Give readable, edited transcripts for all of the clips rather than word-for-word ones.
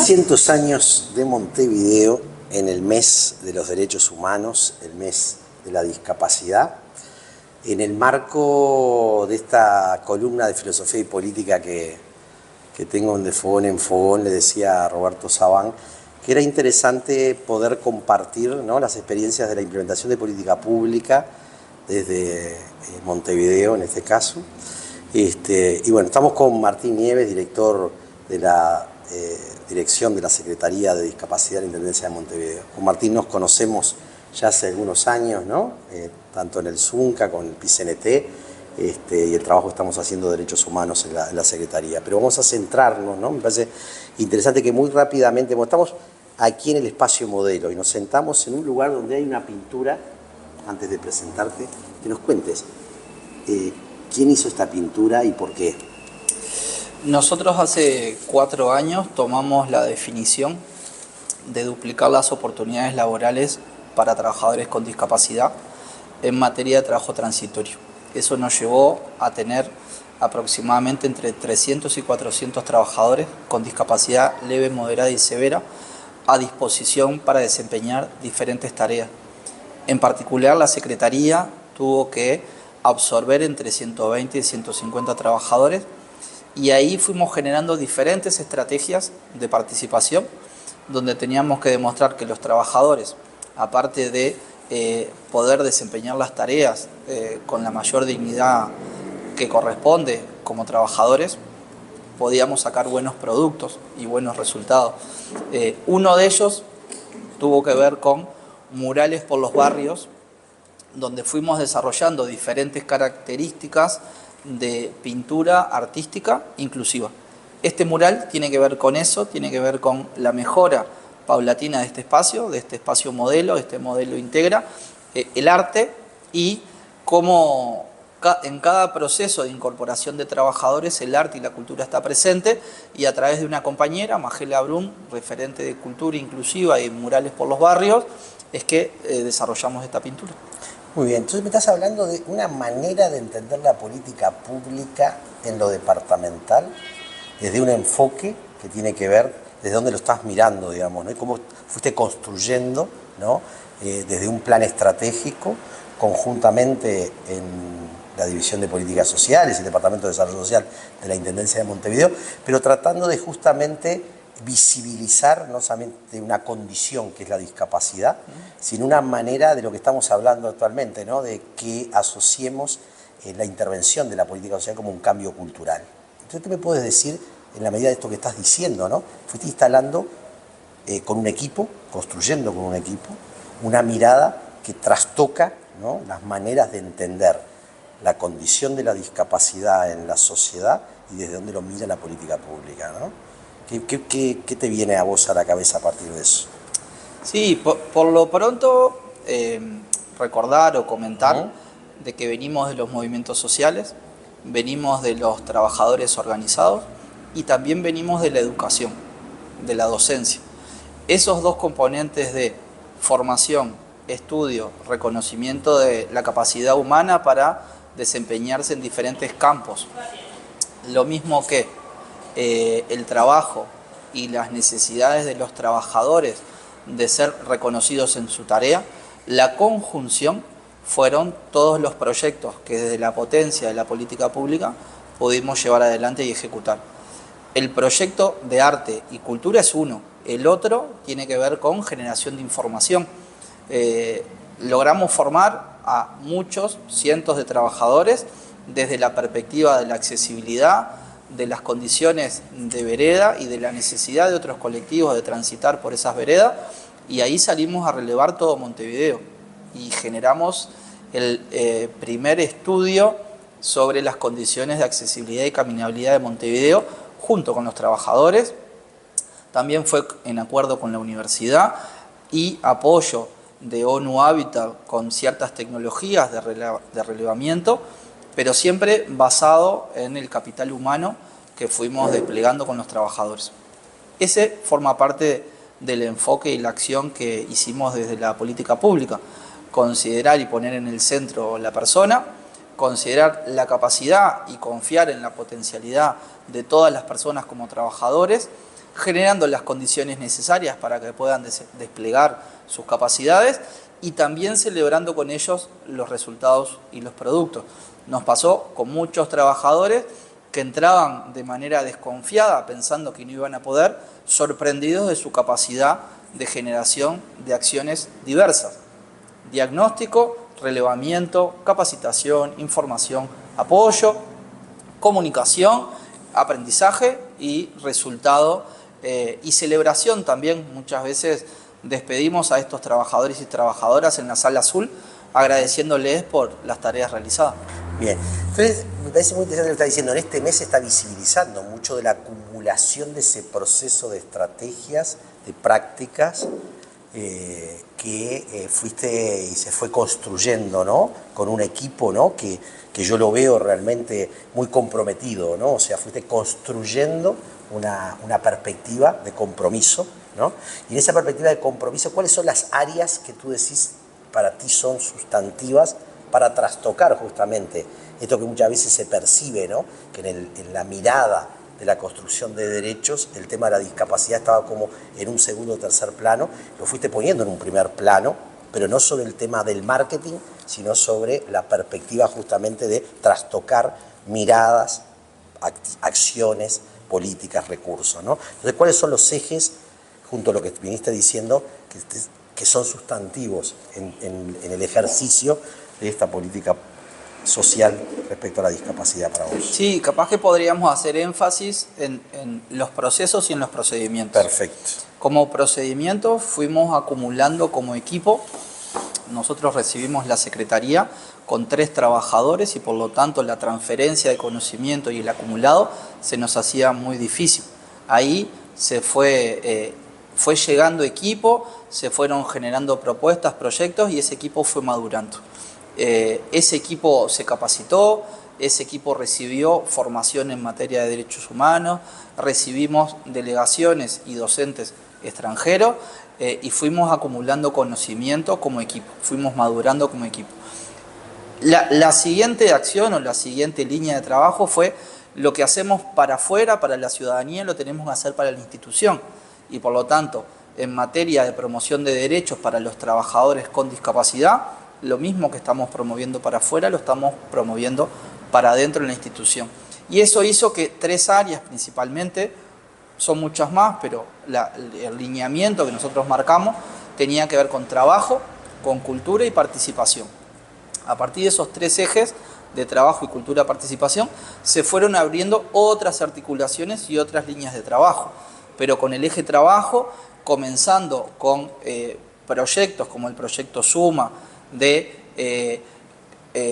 300 años de Montevideo en el mes de los derechos humanos, el mes de la discapacidad, en el marco de esta columna de filosofía y política que tengo de fogón en fogón, le decía a Roberto Sabán que era interesante poder compartir, ¿no?, las experiencias de la implementación de política pública desde Montevideo en este caso. Y bueno, estamos con Martín Nieves, director de la dirección de la Secretaría de Discapacidad de la Intendencia de Montevideo. Con Martín nos conocemos ya hace algunos años, ¿no? Tanto en el ZUNCA, con el PICNT, y el trabajo que estamos haciendo de derechos humanos en la Secretaría. Pero vamos a centrarnos, ¿no? Me parece interesante que muy rápidamente, bueno, estamos aquí en el espacio modelo y nos sentamos en un lugar donde hay una pintura, antes de presentarte, que nos cuentes quién hizo esta pintura y por qué. Nosotros hace 4 años tomamos la definición de duplicar las oportunidades laborales para trabajadores con discapacidad en materia de trabajo transitorio. Eso nos llevó a tener aproximadamente entre 300 y 400 trabajadores con discapacidad leve, moderada y severa a disposición para desempeñar diferentes tareas. En particular, la Secretaría tuvo que absorber entre 120 y 150 trabajadores y ahí fuimos generando diferentes estrategias de participación donde teníamos que demostrar que los trabajadores, aparte de poder desempeñar las tareas con la mayor dignidad que corresponde como trabajadores, podíamos sacar buenos productos y buenos resultados. Uno de ellos tuvo que ver con murales por los barrios, donde fuimos desarrollando diferentes características de pintura artística inclusiva. Este mural tiene que ver con eso, tiene que ver con la mejora paulatina de este espacio modelo. Este modelo integra el arte y cómo en cada proceso de incorporación de trabajadores el arte y la cultura está presente, y a través de una compañera, Magela Brun, referente de cultura inclusiva y murales por los barrios, es que desarrollamos esta pintura. Muy bien, entonces me estás hablando de una manera de entender la política pública en lo departamental, desde un enfoque que tiene que ver desde dónde lo estás mirando, digamos, ¿no? Y cómo fuiste construyendo, ¿no?, desde un plan estratégico, conjuntamente en la División de Políticas Sociales y el Departamento de Desarrollo Social de la Intendencia de Montevideo, pero tratando de justamente visibilizar no solamente una condición que es la discapacidad, sino una manera de lo que estamos hablando actualmente, ¿no?, de que asociemos la intervención de la política social como un cambio cultural. Entonces, ¿qué me puedes decir en la medida de esto que estás diciendo, ¿no? Fuiste instalando con un equipo, construyendo con un equipo, una mirada que trastoca, ¿no?, las maneras de entender la condición de la discapacidad en la sociedad y desde dónde lo mira la política pública, ¿no? ¿Qué te viene a vos a la cabeza a partir de eso? Sí, por lo pronto recordar o comentar de que venimos de los movimientos sociales, venimos de los trabajadores organizados y también venimos de la educación, de la docencia. Esos dos componentes de formación, estudio, reconocimiento de la capacidad humana para desempeñarse en diferentes campos, lo mismo que el trabajo y las necesidades de los trabajadores de ser reconocidos en su tarea, la conjunción fueron todos los proyectos que desde la potencia de la política pública pudimos llevar adelante y ejecutar. El proyecto de arte y cultura es uno, el otro tiene que ver con generación de información. Logramos formar a muchos cientos de trabajadores desde la perspectiva de la accesibilidad, de las condiciones de vereda y de la necesidad de otros colectivos de transitar por esas veredas, y ahí salimos a relevar todo Montevideo y generamos el primer estudio sobre las condiciones de accesibilidad y caminabilidad de Montevideo junto con los trabajadores. También fue en acuerdo con la universidad y apoyo de ONU Habitat con ciertas tecnologías de relevamiento, pero siempre basado en el capital humano que fuimos desplegando con los trabajadores. Ese forma parte del enfoque y la acción que hicimos desde la política pública, considerar y poner en el centro la persona, considerar la capacidad y confiar en la potencialidad de todas las personas como trabajadores, generando las condiciones necesarias para que puedan desplegar sus capacidades y también celebrando con ellos los resultados y los productos. Nos pasó con muchos trabajadores que entraban de manera desconfiada pensando que no iban a poder, sorprendidos de su capacidad de generación de acciones diversas. Diagnóstico, relevamiento, capacitación, información, apoyo, comunicación, aprendizaje y resultado y celebración también. Muchas veces despedimos a estos trabajadores y trabajadoras en la sala azul agradeciéndoles por las tareas realizadas. Bien, entonces me parece muy interesante lo que está diciendo. En este mes se está visibilizando mucho de la acumulación de ese proceso de estrategias, de prácticas que fuiste y se fue construyendo, ¿no? Con un equipo, ¿no? que yo lo veo realmente muy comprometido, ¿no? O sea, fuiste construyendo una perspectiva de compromiso, ¿no? Y en esa perspectiva de compromiso, ¿cuáles son las áreas que tú decís para ti son sustantivas para trastocar justamente esto que muchas veces se percibe, ¿no? Que en la mirada de la construcción de derechos, el tema de la discapacidad estaba como en un segundo o tercer plano, lo fuiste poniendo en un primer plano, pero no sobre el tema del marketing, sino sobre la perspectiva justamente de trastocar miradas, acciones, políticas, recursos, ¿no? Entonces, ¿cuáles son los ejes, junto a lo que viniste diciendo, que son sustantivos en el ejercicio de esta política social respecto a la discapacidad para vos? Sí, capaz que podríamos hacer énfasis en los procesos y en los procedimientos. Perfecto. Como procedimiento fuimos acumulando como equipo. Nosotros recibimos la Secretaría con 3 trabajadores y por lo tanto la transferencia de conocimiento y el acumulado se nos hacía muy difícil. Ahí se fue llegando se fueron generando propuestas, proyectos y ese equipo fue madurando. Ese equipo se capacitó, ese equipo recibió formación en materia de derechos humanos, recibimos delegaciones y docentes extranjeros y fuimos acumulando conocimiento como equipo, fuimos madurando como equipo. La siguiente acción o la siguiente línea de trabajo fue lo que hacemos para afuera, para la ciudadanía, lo tenemos que hacer para la institución y por lo tanto en materia de promoción de derechos para los trabajadores con discapacidad, lo mismo que estamos promoviendo para afuera lo estamos promoviendo para adentro en la institución. Y eso hizo que 3 áreas principalmente, son muchas más, pero el lineamiento que nosotros marcamos tenía que ver con trabajo, con cultura y participación. A partir de esos 3 ejes de trabajo y cultura, participación, se fueron abriendo otras articulaciones y otras líneas de trabajo, pero con el eje trabajo, comenzando con proyectos como el proyecto Suma, de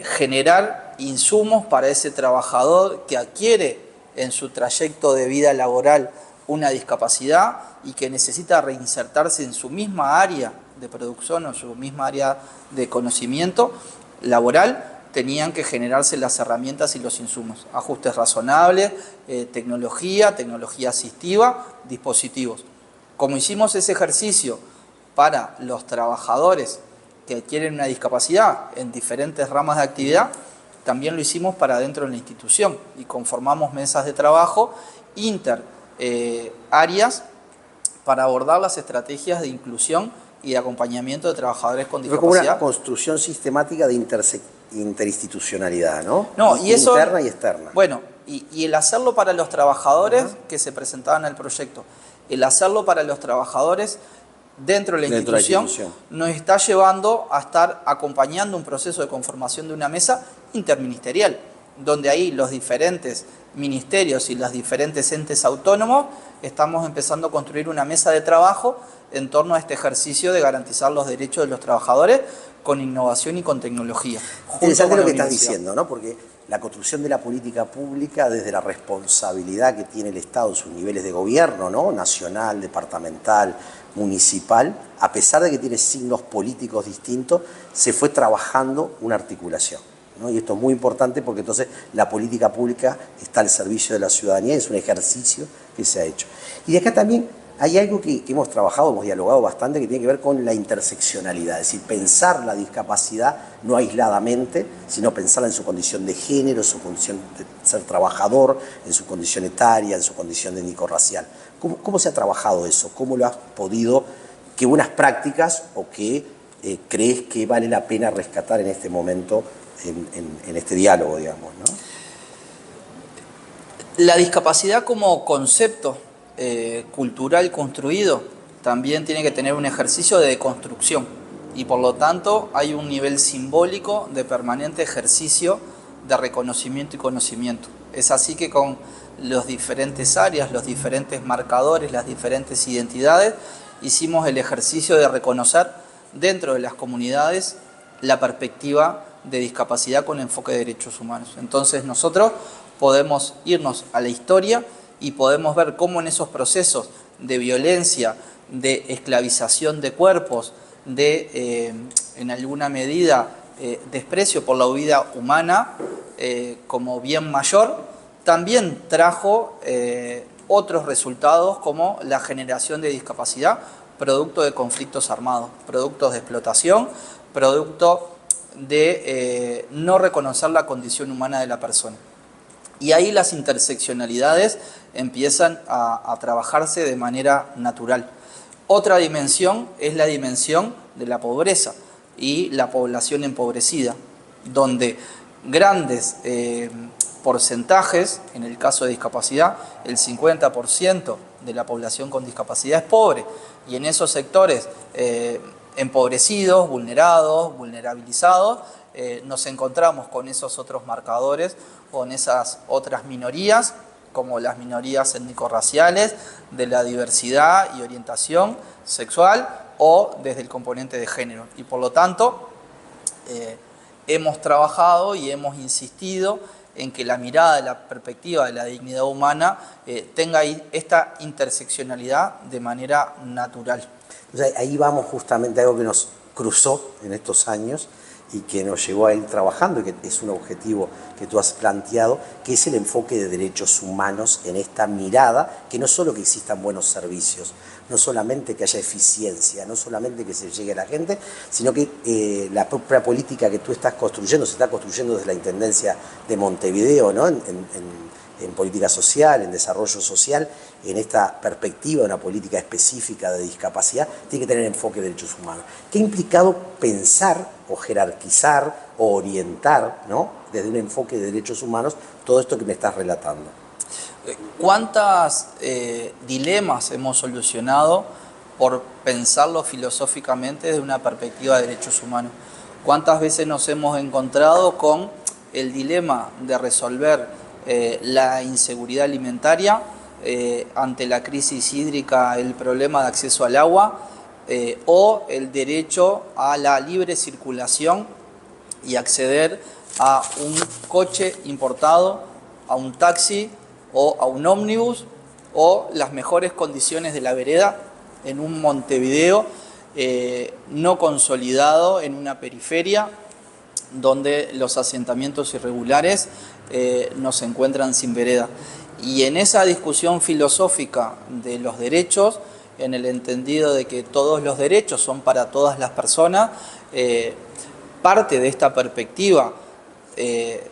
generar insumos para ese trabajador que adquiere en su trayecto de vida laboral una discapacidad y que necesita reinsertarse en su misma área de producción o su misma área de conocimiento laboral, tenían que generarse las herramientas y los insumos, ajustes razonables, tecnología asistiva, dispositivos. Como hicimos ese ejercicio para los trabajadores que adquieren una discapacidad en diferentes ramas de actividad, también lo hicimos para dentro de la institución y conformamos mesas de trabajo áreas para abordar las estrategias de inclusión y de acompañamiento de trabajadores con discapacidad. Fue como una construcción sistemática de interinstitucionalidad, ¿no? Y eso, interna y externa. Bueno, y el hacerlo para los trabajadores que se presentaban al proyecto, el hacerlo para los trabajadores dentro de la institución nos está llevando a estar acompañando un proceso de conformación de una mesa interministerial, donde ahí los diferentes ministerios y los diferentes entes autónomos estamos empezando a construir una mesa de trabajo en torno a este ejercicio de garantizar los derechos de los trabajadores con innovación y con tecnología. Interesante lo que estás diciendo, ¿no? Porque la construcción de la política pública desde la responsabilidad que tiene el Estado en sus niveles de gobierno, ¿no? Nacional, departamental, municipal, a pesar de que tiene signos políticos distintos, se fue trabajando una articulación, ¿no? Y esto es muy importante porque entonces la política pública está al servicio de la ciudadanía, es un ejercicio que se ha hecho. Y de acá también hay algo que hemos trabajado, hemos dialogado bastante, que tiene que ver con la interseccionalidad, es decir, pensar la discapacidad no aisladamente, sino pensarla en su condición de género, en su condición de ser trabajador, en su condición etaria, en su condición étnico-racial. ¿Cómo se ha trabajado eso? ¿Cómo lo has podido, qué buenas prácticas o qué crees que vale la pena rescatar en este momento, en este diálogo, digamos, ¿no? La discapacidad como concepto cultural construido también tiene que tener un ejercicio de deconstrucción y por lo tanto hay un nivel simbólico de permanente ejercicio de reconocimiento y conocimiento. Es así que con las diferentes áreas, los diferentes marcadores, las diferentes identidades, hicimos el ejercicio de reconocer dentro de las comunidades la perspectiva de discapacidad con enfoque de derechos humanos. Entonces nosotros podemos irnos a la historia y podemos ver cómo en esos procesos de violencia, de esclavización de cuerpos, de en alguna medida desprecio por la vida humana como bien mayor, también trajo otros resultados como la generación de discapacidad, producto de conflictos armados, productos de explotación, producto de no reconocer la condición humana de la persona. Y ahí las interseccionalidades empiezan a trabajarse de manera natural. Otra dimensión es la dimensión de la pobreza y la población empobrecida, donde grandes porcentajes, en el caso de discapacidad, el 50% de la población con discapacidad es pobre, y en esos sectores empobrecidos, vulnerados, vulnerabilizados, nos encontramos con esos otros marcadores, con esas otras minorías, como las minorías étnico-raciales, de la diversidad y orientación sexual o desde el componente de género. Y por lo tanto, hemos trabajado y hemos insistido en que la mirada, la perspectiva de la dignidad humana tenga esta interseccionalidad de manera natural. O sea, ahí vamos justamente a algo que nos cruzó en estos años y que nos llevó a ir trabajando y que es un objetivo que tú has planteado, que es el enfoque de derechos humanos en esta mirada, que no solo que existan buenos servicios, no solamente que haya eficiencia, no solamente que se llegue a la gente, sino que la propia política que tú estás construyendo, se está construyendo desde la Intendencia de Montevideo, ¿no? En política social, en desarrollo social, en esta perspectiva de una política específica de discapacidad, tiene que tener enfoque de derechos humanos. ¿Qué ha implicado pensar o jerarquizar o orientar, ¿no?, desde un enfoque de derechos humanos todo esto que me estás relatando? ¿Cuántos dilemas hemos solucionado por pensarlo filosóficamente desde una perspectiva de derechos humanos? ¿Cuántas veces nos hemos encontrado con el dilema de resolver la inseguridad alimentaria, ante la crisis hídrica el problema de acceso al agua, o el derecho a la libre circulación y acceder a un coche importado, a un taxi o a un ómnibus, o las mejores condiciones de la vereda en un Montevideo no consolidado, en una periferia donde los asentamientos irregulares nos encuentran sin vereda? Y en esa discusión filosófica de los derechos, en el entendido de que todos los derechos son para todas las personas, parte de esta perspectiva de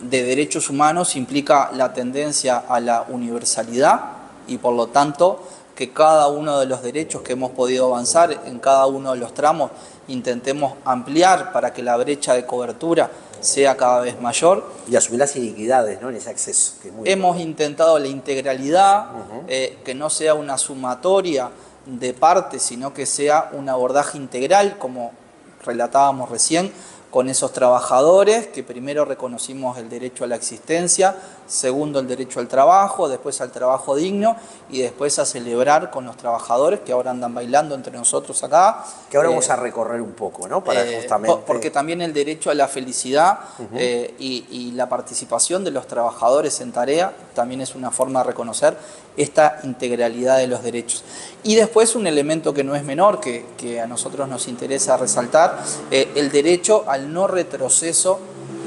derechos humanos implica la tendencia a la universalidad y por lo tanto que cada uno de los derechos que hemos podido avanzar en cada uno de los tramos intentemos ampliar para que la brecha de cobertura sea cada vez mayor. Y asumir las inequidades, ¿no?, en ese acceso. Que es muy Hemos intentado la integralidad, que no sea una sumatoria de partes, sino que sea un abordaje integral, como relatábamos recién, con esos trabajadores, que primero reconocimos el derecho a la existencia, segundo el derecho al trabajo, después al trabajo digno y después a celebrar con los trabajadores que ahora andan bailando entre nosotros acá. Que ahora vamos a recorrer un poco, ¿no? Para justamente... Porque también el derecho a la felicidad y la participación de los trabajadores en tarea también es una forma de reconocer esta integralidad de los derechos. Y después un elemento que no es menor, que a nosotros nos interesa resaltar, el derecho al no retroceso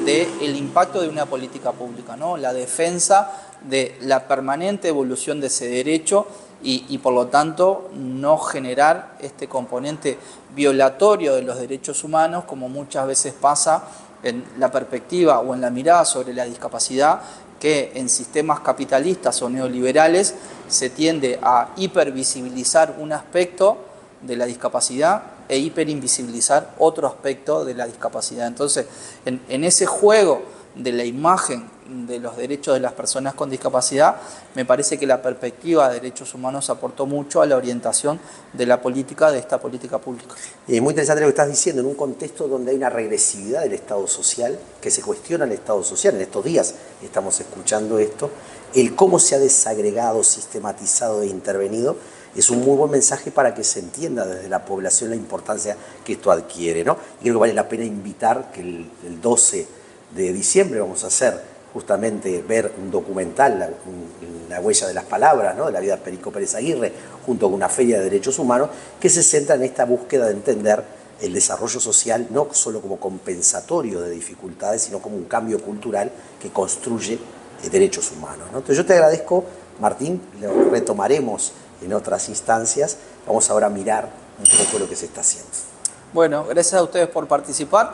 del impacto de una política pública, ¿no? La defensa de la permanente evolución de ese derecho y por lo tanto no generar este componente violatorio de los derechos humanos como muchas veces pasa en la perspectiva o en la mirada sobre la discapacidad, que en sistemas capitalistas o neoliberales se tiende a hipervisibilizar un aspecto de la discapacidad e hiperinvisibilizar otro aspecto de la discapacidad. Entonces, en ese juego de la imagen de los derechos de las personas con discapacidad, me parece que la perspectiva de derechos humanos aportó mucho a la orientación de la política, de esta política pública. Y es muy interesante lo que estás diciendo, en un contexto donde hay una regresividad del Estado social, que se cuestiona el Estado social. En estos días estamos escuchando esto, el cómo se ha desagregado, sistematizado e intervenido, es un muy buen mensaje para que se entienda desde la población la importancia que esto adquiere, ¿no? Y creo que vale la pena invitar que el 12 de diciembre vamos a hacer justamente ver un documental, la huella de las palabras, ¿no?, de la vida de Perico Pérez Aguirre, junto con una feria de derechos humanos, que se centra en esta búsqueda de entender el desarrollo social no solo como compensatorio de dificultades, sino como un cambio cultural que construye derechos humanos, ¿no? Entonces yo te agradezco, Martín, lo retomaremos en otras instancias. Vamos ahora a mirar un poco lo que se está haciendo. Bueno, gracias a ustedes por participar.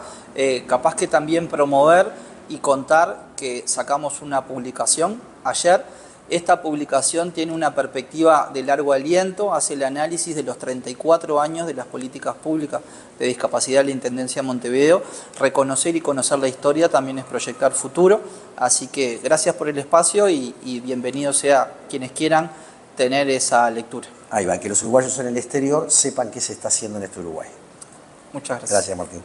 Capaz que también promover y contar que sacamos una publicación ayer. Esta publicación tiene una perspectiva de largo aliento, hace el análisis de los 34 años de las políticas públicas de discapacidad de la Intendencia de Montevideo. Reconocer y conocer la historia también es proyectar futuro. Así que gracias por el espacio y bienvenido sea quienes quieran tener esa lectura. Ahí va, que los uruguayos en el exterior sepan qué se está haciendo en este Uruguay. Muchas gracias. Gracias, Martín.